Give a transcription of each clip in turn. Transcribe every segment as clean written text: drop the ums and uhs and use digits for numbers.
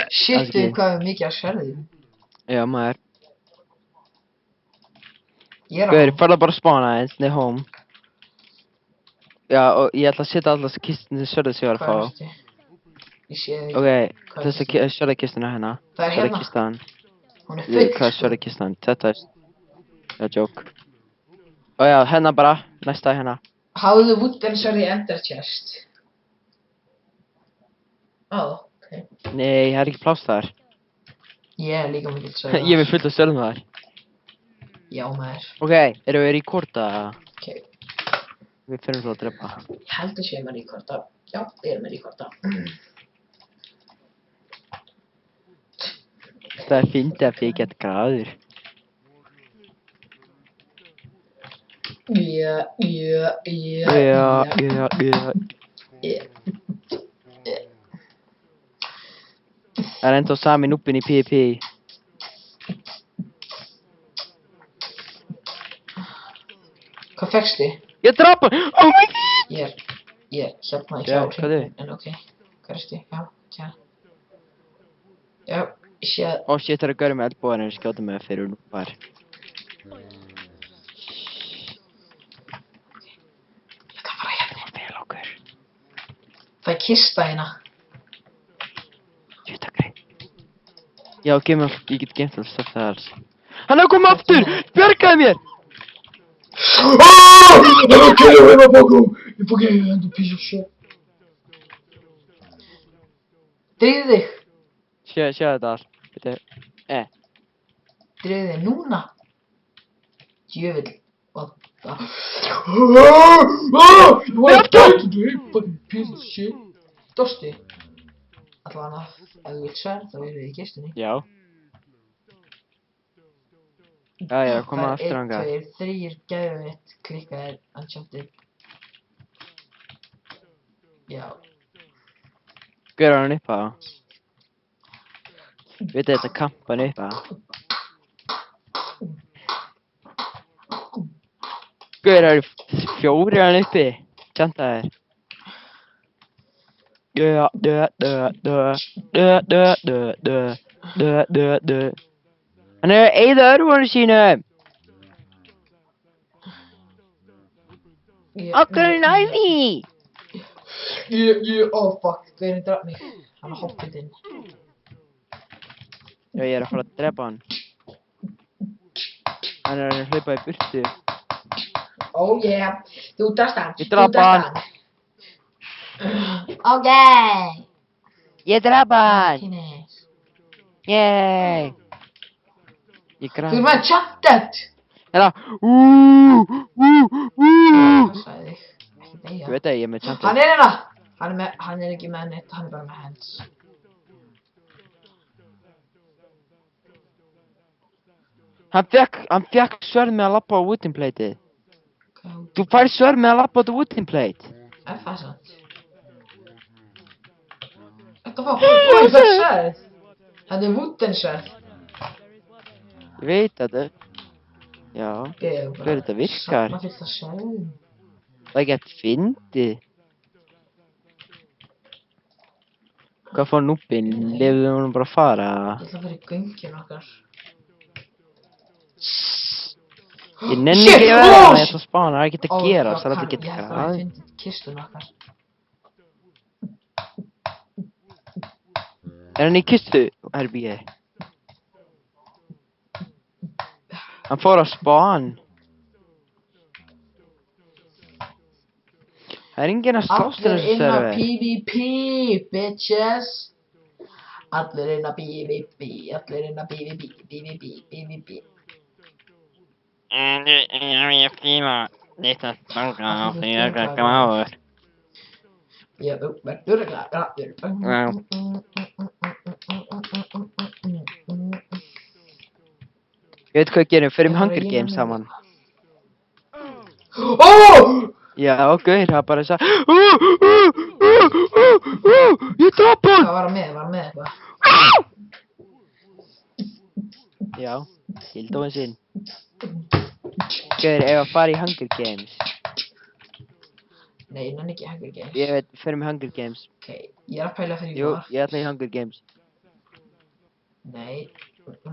Shit, hvað er mikið að sverðum. Já, maður. Ég er á Gauður, home. farðu bara að spána eins, nei home. Já, og ég ætla að setja allar kistinu sverðið sem ég var að Hvað fá. ertu? Ég sé þig. Ok, Hvað er þessa sverðakistuna hérna. Það er hérna. Sverðakistan. Hún er full, Hvað er sverðakistan? Þetta er... Já, joke. Ó já, hérna bara. Næsta hérna. Hafðu wooden sverð í ender chest. Ok. Nei, það er ekki pláss þar. Ég er líka mikill sverð. Ég er með fullt af sverðum þar. Já, maður. Ok, erum við rekorda? Ok. Við fyrir svo að drepa. Ég held að sé með rekorda. Já, við erum með rekorda. Það er fyndið að ég get gráður. Já. Það er enda sami núbbin í PvP. Hvað fékkstu? Ég drapa! Oh my god! Ég er hérna Já, hjá hvað er? hringnum, en ok. Hvað erstu? Já, tja. Já, ég sé að... Ó shit, það er að gauður með eldbúðanir skjóta mig fyrir núbbar. Ég ætla að fara hérna. Það var vel okkur. Það er kista hérna. Jú, takk rey. Já, gef mér, ég get gemt alls það þar. Hann er að koma aftur! Bjargaði mér! I'm killing him, you fucking piece of shit. Drífðu þig. Sjá þetta allt. Þetta er... Drífðu þig núna. Djöfull. What the... You wanna die today, fucking piece of shit. Dostu. Allavega, ef þú vilt sverð, þá erum við í kistunni. Já. Já, ég er að koma aftur ánga. 1, 2, 3, gæðvitt, klikkaðir, enchanted. Já. Gauður hann upp á. Vitið þetta kampan upp á. Gauður, það eru 4 hann uppi. Tjanta þér. Hann er að eyða örvunum sínum. Okkur er næði. Oh fuck, gauðin draf mig. Hann er hoppitinn. Já, ég er að fara að drepa hann. Hann er að hlaupa í burtu. Oh yeah, þú drafst hann. Ég drap hann. Ok. Ég drapa hann. Kynnes. Yey. Ég graf Þú er með enchanted. Hérna. Passaði þig. Ekki Ég deyja. veit að ég er með tjanta. Hann er hérna. Hann er ekki með neitt, hann er bara með hands. Hann fekk svörð með að lappa á wooden plateið. Þú fær svörð með að lappa á wooden plate. Er það sant? Þetta var hvað það sverð? Þetta er wooden sverð. Ég veit að þetta. Já. Hver þetta virkar. Safna fullt af sverðum. Það er ekki að fyndið. Hvað fór núbbin? Lefðu honum bara að fara? Ég ætla að fara í göngin okkar. Ég nenni ekki að vera það, ég ætla að spána, það er ekkert að gera, það er alltaf ekki Ég að ætla að gera. finna kistun okkar. Er hann í kistu? Herbi ég. Hann fór að spán. Það er enginn að slást til Allir þessu inn á server. PvP, bitches. Allir inn á PvP, allir inn á PvP. Ég fíma lite stanga og flyga gráður. Ég verður glaður. Ég veit hvað við gerum, fyrir Hunger Games saman. Ó! Já, gauður, það er bara þess að... Ég drapa hann! Hvað var hann með? Var hann með eitthvað? Já, hildóin sinn. Gauður, ef að fara í Hunger Games. Nei, ég nenni ekki Hunger Games. Ég veit, við förum í Hunger Games. Ok, ég er að pæla fyrir Jú, var. ég ætla í Hunger Games. Nei.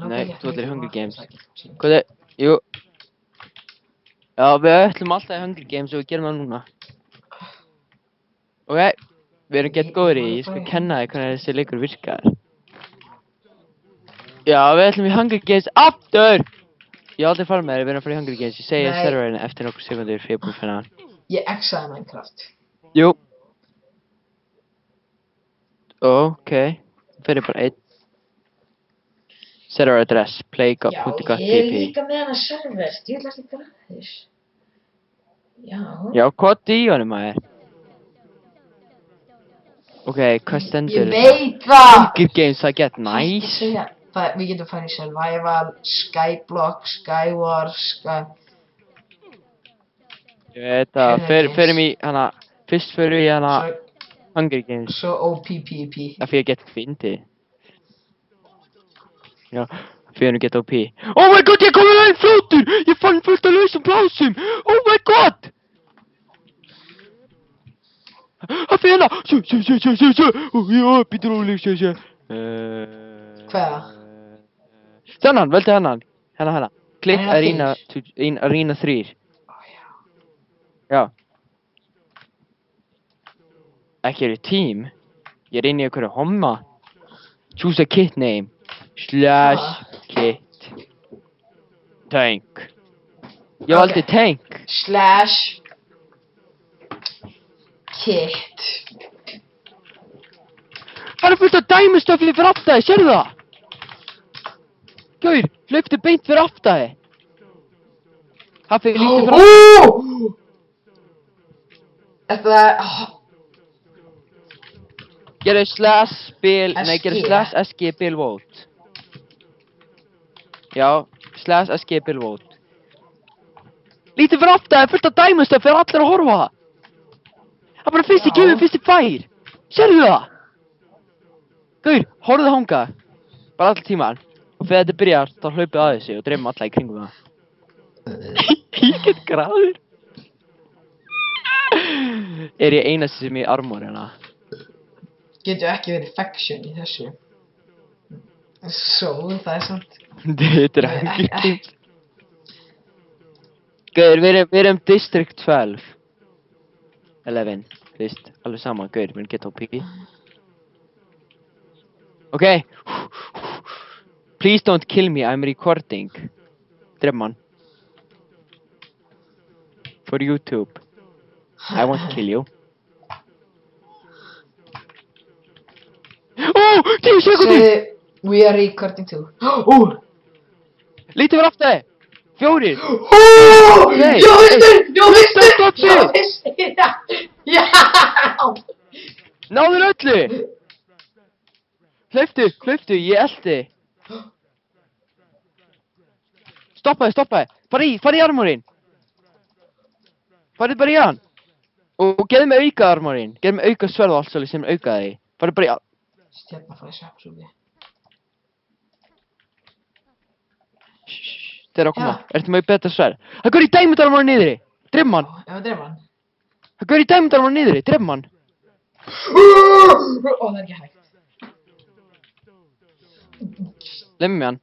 Nei, þú ætlar í Hunger Games. Hvað er, jú. Já, við ætlum alltaf í Hunger Games og við gerum það núna. Ok, við erum gett góður í, ég skal kenna þér hvernig þessi leikur virkar. Já, við ætlum í Hunger Games aftur! Ég hef aldrei farið með þér, við erum að fara í Hunger Games, ég segi serverinu eftir nokkur sekundur fyrir ég er búinn að finna hann. Ég exaði Minecraft. Jú. Ok, fyrir bara einn. Server address, playgot.pp. Já, ég er líka með hana server, ég vil ekki græðis. Já. Já, hvað í honum maður? Ok, hvað stendur? Ég veit það! Hunger Games, það get nice. Við getum farið í survival, skyblock, skywar, Ég veit það, förum í hana, fyrst förum við í hana Hunger Games. Svo OPPP. Það fyrir að geta fyndið. Já, fyrir að geta OP. Oh my god, ég kom með einn flótur! Ég fann fullt af lausum plásum! Oh my god! Það fyrir hana! Já, býtur róleg, sjö. Hvaða? Þennan, veldu hennan. Hennan. Klikk Arena Arena 3. Ó, já. Já. Ekki eru team. Ég er inn í einhverju homma. Choose a kit name. / kit. Tank. Ég valdi tank. / kit. Það er fullt af dæmistöfli fyrir aftæði, sérðu það? Gaur, hlauptu beint fyrir aftæði. Haffi, lítið fyrir aftæði. Þetta Gerðu gerðu /SG Bill Vote. Já, /SG Bill Vote. Lítið fyrir aftæði, fullt af dæmistöfli fyrir allir að horfa það. Það er bara fyrst í gefið, fyrst í fær. Sérðu það? Gaur, horfðu hanga. Bara allir tíman. Og þegar þetta byrjar, þá hlaupið að þessu og dreifum alla í kringum það. Ég get gráður. Er ég einasti sem í armor hérna? getur ekki verið faction í þessu. Svo, það er samt. Þetta er Hunger Games. Gaur, við erum District 12. 11, veist, alveg saman, gaur, við erum gett á piggy. Okay. Please don't kill me, I'm recording. Dref mann. For YouTube. I won't kill you. Oh, 10 sekundur! We are recording too. Oh! Lítið var aftur þig! 4! Oh! Nei! Ég vissi! Stopp! Já! Náður öllu! Hlauptu, ég elti. Stoppaði. Farið í armorinn. Farið bara í hann. Og geðu mig auka armorinn. Geðu mig auka sverð og allt svolítið sem aukaði. Farið bara í hann. Stjarnar farið sveppsúli. Þeir eru að koma. Ertu með betra sverð? Það går í diamond armor niðri. Dref mann. Já, dref hann. Það går í diamond armor niðri. Dref mann. Ó, það er ekki hægt. Lemmi hann.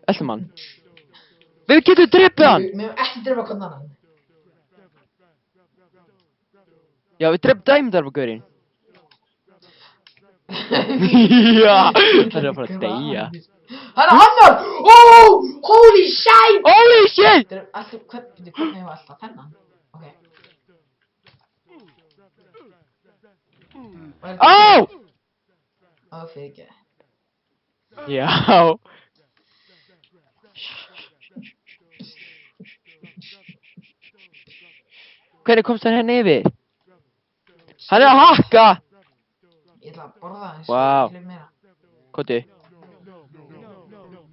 Eltum hann. Við getum drepið hann. Við hefum ekki drefa hvern annan. Já, við drefum diamond armor gaurinn. Já, það er að fara að deyja. Það er annar! Oh! Holy shit! Holy shit! Þetta er alltaf, hvernig hefur alltaf þennan? Ok. Á! Ó, fyrir ekki. Já. Hvernig komst hann hérna yfir? Hann er að hakka! Ég ætla að borða það eins Vá. og ég meira. Koti.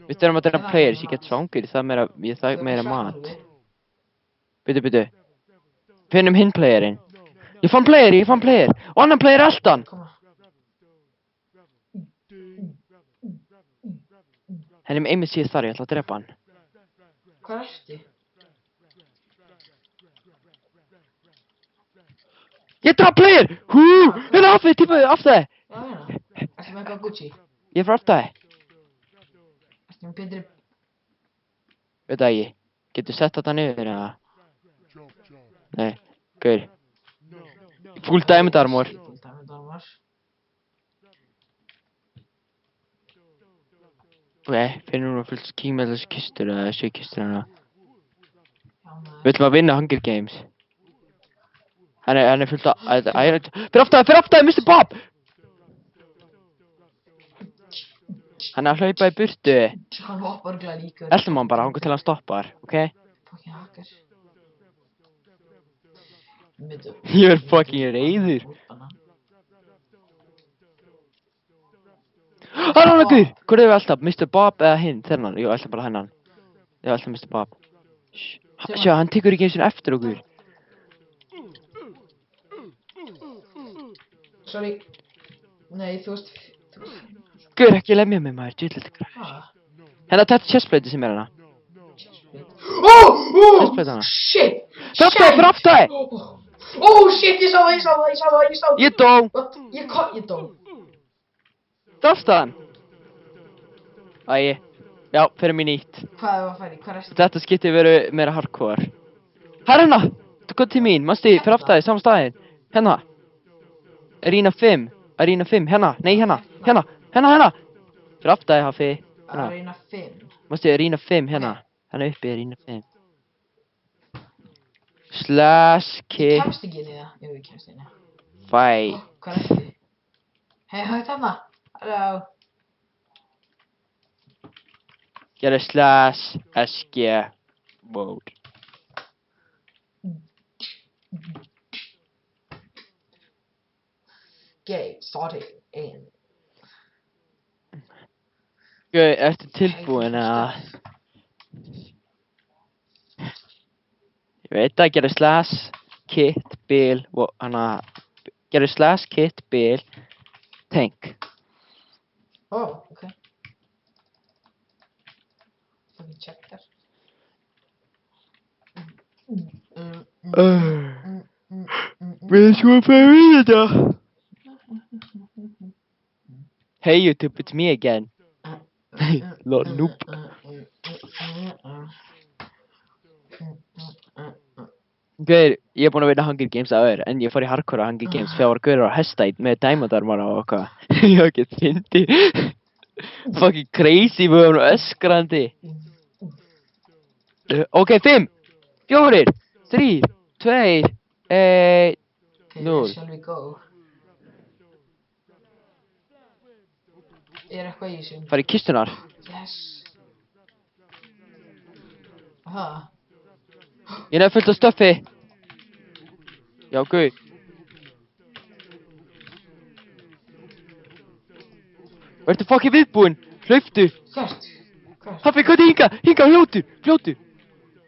Við þurfum að dæra players, ég get svangir, það er meira mat. Byttu. Finnum hinn playerinn. Ég fann player. Og annan player eldan. Koma. Henni með einmitt síðast þar, ég ætla að drepa hann. Hvað ertu? Ég draf player! Hú! Hérna aftur, tippaðu, aftur! Já, hérna. Ertu með eitthvað Gucci? Ég er frá aftur. Ertu með betri... Veit það ekki. Getur sett þetta niður eða? Nei, gaur. Full diamond armor. Full diamond armor. Ok, finnum við fullt kík með þessu kistur eða sjö kistur hana. Já, maður. Við ætlum að vinna Hunger Games. Hann er fullt af... Fyrir aftur, Mr. Bob! Hann er að hlaupa í burtu. Hann hoppar glæð líka. Eltum hann bara, hann til hann stoppar, ok? Fucking hacker. Middle. Ég er fucking reiður. Hann er okkur! Hvor er við alltaf? Mr. Bob eða hinn? Þennan? Jú, alltaf bara hennan. Ég er alltaf Mr. Bob. Sjá, hann tekur ekki eins og eftir okkur. Sorry. Nei, þú veist... Guður, ekki lemja mig maður, djúðlega græs. Hérna þetta chestplate sem er hana. Chestplate hana. Shit! Fyrir aftur! Shit, ég sá það. Ég dó! What? Ég dó. Drafstu hann? Æi. Já, fyrir mér nýtt. Hvað er að færi? Hvað er það? Þetta skipti verið meira hardcore. Hérna! Þú kom til mín, mannstu, fyrir aftur, saman staðinn. Hérna. Arena 5. Hérna. Nei, hérna. Hérna. Fyrir aftur, hafi. Arena 5. Mannstu, Arena 5, hérna. Hérna uppi, Arena 5. Slash kick. Ég kemst ekki inn í það. Jú, ég kemst inn í það. Fight. Hvað er þetta? Hei, hægt þarna. Halló. Gerðu slash SG mode. Game started in. Gauð, ertu tilbúin að... Ég veit að gerðu slash kit bill hana... Gerðu slash kit bill tank. Okay. Fucking check that. Við sko að fara í þetta. Hey YouTube, it's me again. Lol, noob. Gauður, ég er búinn að vinna Hunger Games áður, en ég fór í hardcore á Hunger Games þegar var gauður á hestætt með diamond armor og eitthvað. Ég var ekki fyndi. Fucking crazy, við varum öskrandi. Ok, 5, 4, 3, 2, 1, 0. Shall we go? Er eitthvað í þessum? Fara í kistunar. Yes. Aha. Ég er fullt af stöffi. Já, gauð. Vertu fucking viðbúinn. Hlauptu. Hvert? Haffi, hvað er hingað, fljótu.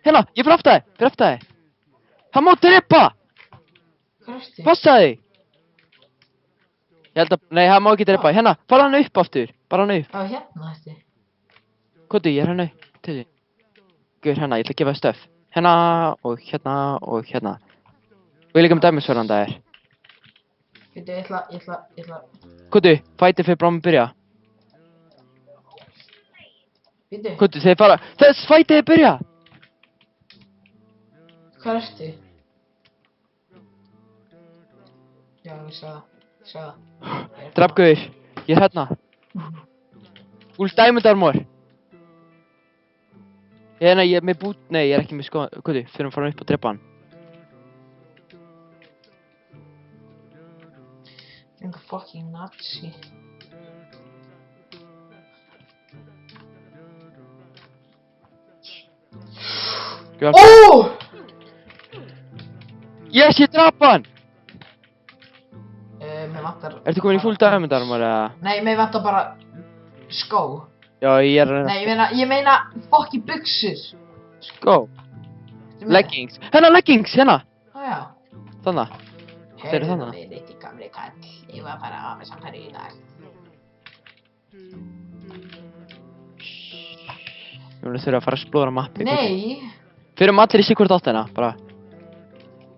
Hérna, ég fyrir aftur þig. Hann má drepa. Hvert? Passaði. Ég held að, nei, hann má ekki drepa. Hérna, fara hann upp aftur. Bara hann upp. Á, hérna þetta. Koti, ég er hann upp til því. Gauð, hérna, ég ætla að gefa þér stöff. Hérna og hérna. Og ég líka með dæmisverðan það er. Veitu, ég ætla... Koti, fæti fyrir bráðum að byrja. Veitu, Koti, þeir fara... Þess fætið er byrja! hvað ertu? Já, ég sá það. Drafgauður, ég er hérna. Full diamond armor. Ég er með bút... Nei, ég er ekki með sko... Koti, fyrir að fara upp og drepa hann. Einhver fucking nazi. Yes, ég draf hann! Mér vantar... Ertu komin í full diamond armor eða? Nei, mér vantar bara... skó. Já, ég er... Nei, ég meina fucking buxur. Skó. Leggings. Hérna, leggings, hérna! Já. Þannig. Þeir eru þannig. Heyrðu mig, litli gamli kall. Ég var bara að með samfæri í dag. Ég þurfa að fara að explora mappi. Nei! Fyrir allir í sig hvort áttina, bara.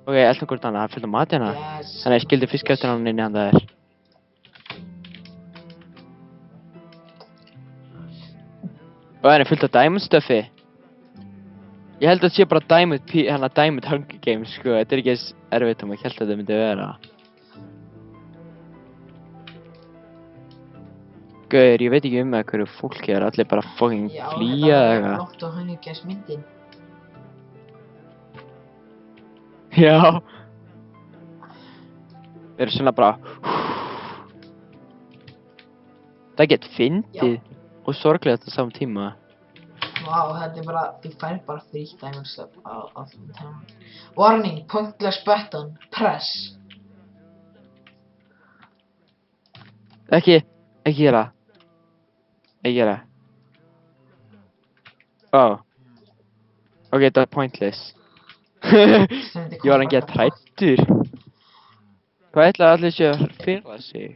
Ok, eltum hvort annað, það er fullt af mat hérna. Yes. Þannig að ég skildi fisk eftir hann inni hann það er. Og það er fullt af diamond stöffi. Ég held að það sé bara diamond Hunger Games, sko. Þetta er ekki eins erfitt og maður held að þetta myndi vera. Gauður, ég veit ekki með hverju fólki er, allir bara fucking flýja eða eitthvað. Já, þetta var flott og Hunger Games myndin. Já. Við erum svona bara... Það get fyndið og sorglegt á saman tíma. Vá, þetta er bara, þú fær bara frítt diamond stuff á allum tíma. Warning, pointless button, press. Ekki gera. Ekki gera. Oh. Ok, þetta er pointless. Ég var að geta hræddur. Hvað ætlaði allir séu að fyrla sig?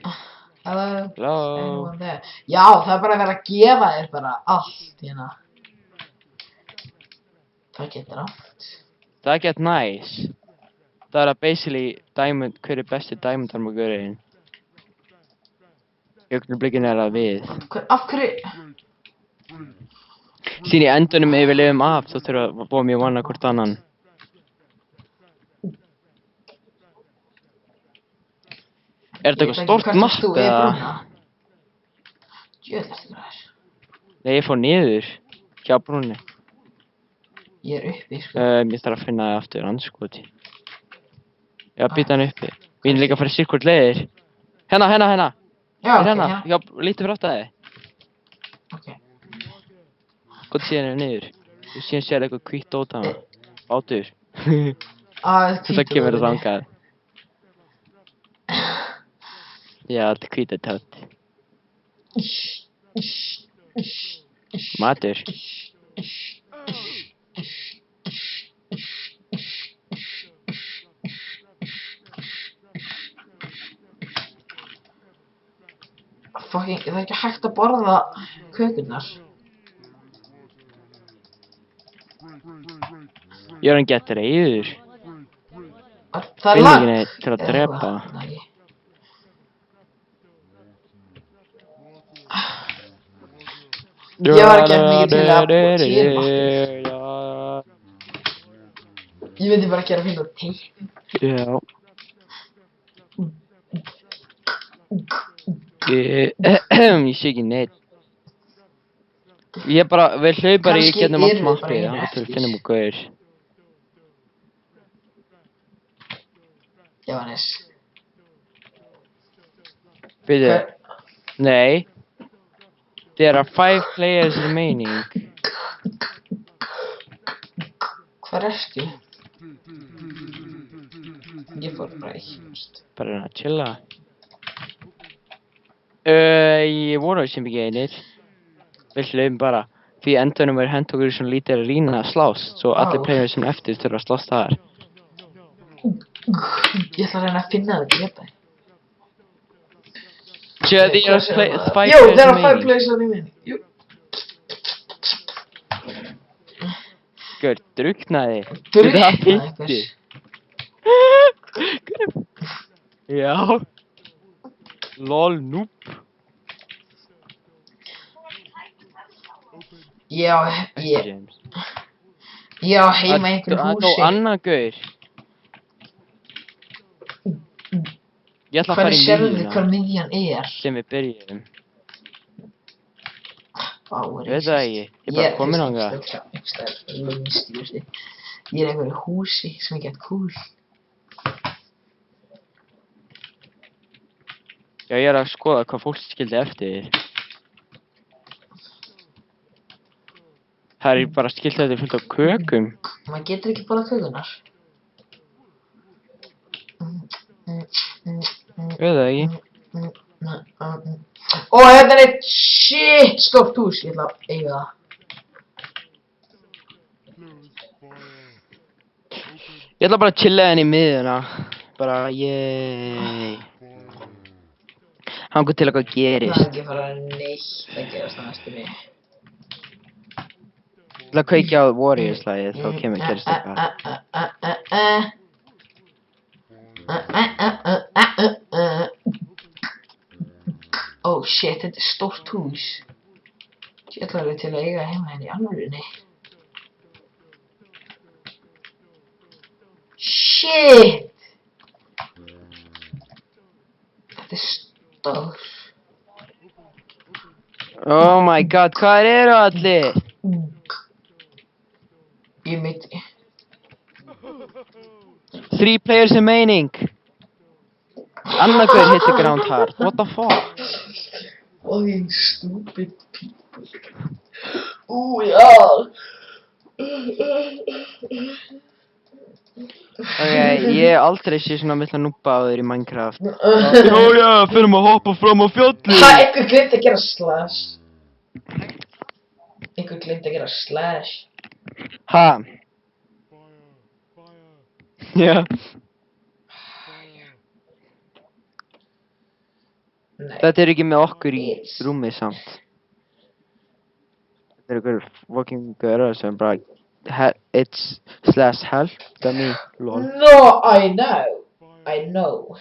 Hello? Hello? Anyone there? Já, það er bara að vera að gefa þér bara allt hérna. Það getur allt. Það get nice. Það er að basically diamond, hver er besti diamond armorgurinn? Í augnablikinu er það við. Af hverju? Síðan í endunum ef við lifum af, þá þurfum við að búa mjög vanna hvort annan. Er þetta eitthvað stórt mapp eða? Djöðl eftir það er. Nei, ég fór niður. Hjá brúnni. Ég er uppi, sko. Ég þarf að finna það aftur, anskoti. Já, býta hann uppi. Við erum líka að fara í sirkvort leiðir. Hérna! Já, ok, Hérna, hérna. já, lítið fyrir aftur að þið. Ok. Gótt síðan er niður. Og síðan sér eitthvað hvítt dót hana. Bátur. Þetta kemur að þangað. Já, þetta er hvítið tótt. Matur. Fucking, það er ekki hægt að borða kökurnar. Ég er hann gett reyður. Það er lag. Beiningin til að drepa. Nei. Ég var ekki mikið til að búa til matur. Ég veit bara ekki að finna teip. Já. Ég sé ekki neitt. Ég bara, við hlaupar í getnum allt mappið, hann til að finna múið gauður. Jóhannes. Byrju. Nei. There are 5 players remaining. Hvar ertu? Ég fór bara eitt. Bara að chilla. Ég voru sem ekki einir. Við hlaupum bara. Því endanum er hent okkur svona lítið að rýna að slást. Svo allir players sem eftir þurfa að slást þar. Ég ætla að reyna að finna það og drepa þig. Sure, there are 5 Yo, players there are 5 remaining. players remaining. Jú. Gaur, druknaði. Drukknaði einhvers. Já. Lol, noob. Ég á heima í einhverju húsi. Það er annað gaur. Ég ætla að fara í Hvernig sérðu miðjuna hvar miðjan er? sem við byrjum. Vá, Ég veit það ekki. Ég er bara komin þangað. Ég er í einhverju húsi sem er gett cool. Já, ég er að skoða hvað fólk skildi eftir. Það er bara skilt eftir fullt af kökum. Maður getur ekki borðað kökunar. Ég veit það ekki. Ó, þetta er eitt shit stórt hús. Ég ætla að eiga það. Ég ætla bara að chilla henni í miðjuna. Bara, yey. Hangur til eitthvað Það gerist. er ekki að fara neitt að gerast á næstunni. Ég ætla að kveikja á Warriors lagið, þá kemur gerist eitthvað. Oh shit, þetta er stórt hús. Ég ætla alveg til að eiga heima henni í alvörunni. Shit! Þetta er stór. Oh my god, hvað eru allir? Ég veit. 3 players remaining. Annarkur hit the ground hard. What the fuck? Fucking stupid people. Já. Ok, ég hef aldrei sé svona mikla núbba á þér í Minecraft. Já, já, fyrir að hoppa fram á fjalli. Ha, einhver glemt að gera slash. Einhver glemt að gera slash. Ha? Já. Nei. Þetta er ekki með okkur í rúmið samt. Þetta er einhver fucking gaurar sem bara it's slash help dummy lol. No, I know. I know.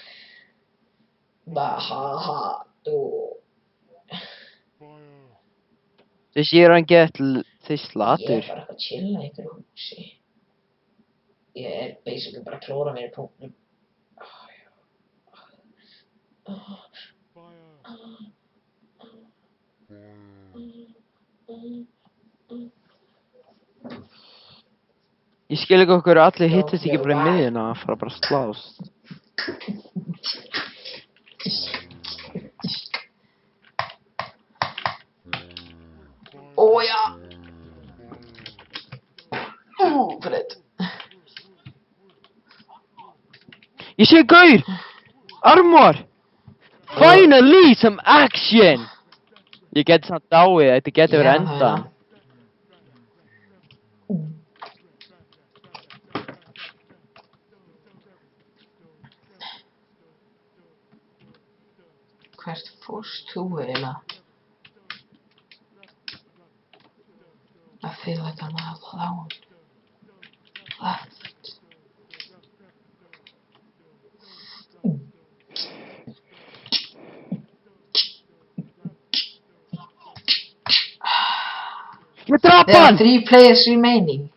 Ha, þú. Þið séu hann gett þið Ég er slatur. bara eitthvað að chilla í einhverju húsi. Ég er basically bara að klóra mér í punktum. Ég skil ekki okkur allir hittast ekki Já, bara í why? miðjuna að fara bara að slást. Ó já. Fyrir. Ég sé gaur! Armor! Finally some action! Ég get samt dáið, þetta getur verið endan. Hvert fórst þú eiginlega? I feel like I'm all alone. Left. Ég drap There are hann! 3 players remaining.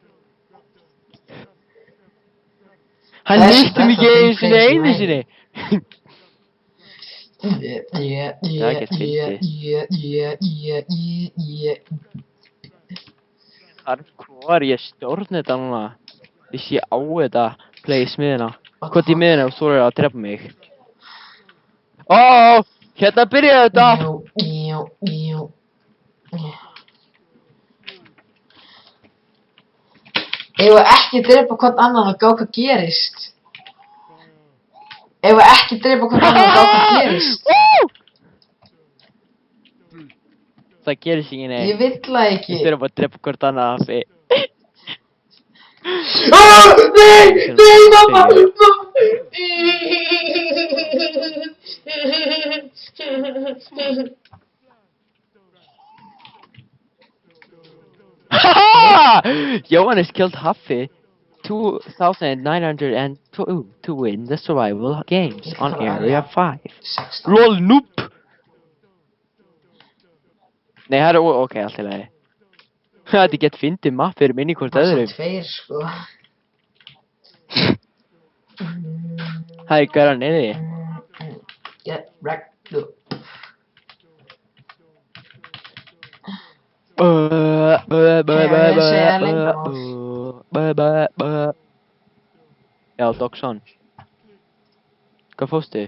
Hann Þess- nýtti mig þetta ekki er einu því sinni. Yeah. Það er ekkert fyndið. Hardcore, ég stjórn þetta núna. Ég sé á þetta play í smiðina. Hvað í miðina og svo er að drepa mig. Ó, hérna byrjaði þetta. Ef við ekki drepa hvort annan og gá hvað gerist. Ef við ekki drepa hvort annan og gá hvað gerist. Það gerist ekki neitt. Ég vill það ekki. Við þurfum að drepa hvort annað Hafi. Nei, mamma! Johannes killed Hafi 2,902 to win the survival games on area 5. 16. LOL noob! Nei, það er ok, allt í lagi. Þetta er gett fyndið mapp fyrir minni hvort Það öðrum. er tveir, sko. Það er gæra niður. Get wrecked. Já, Doxon. Hvað fórstu?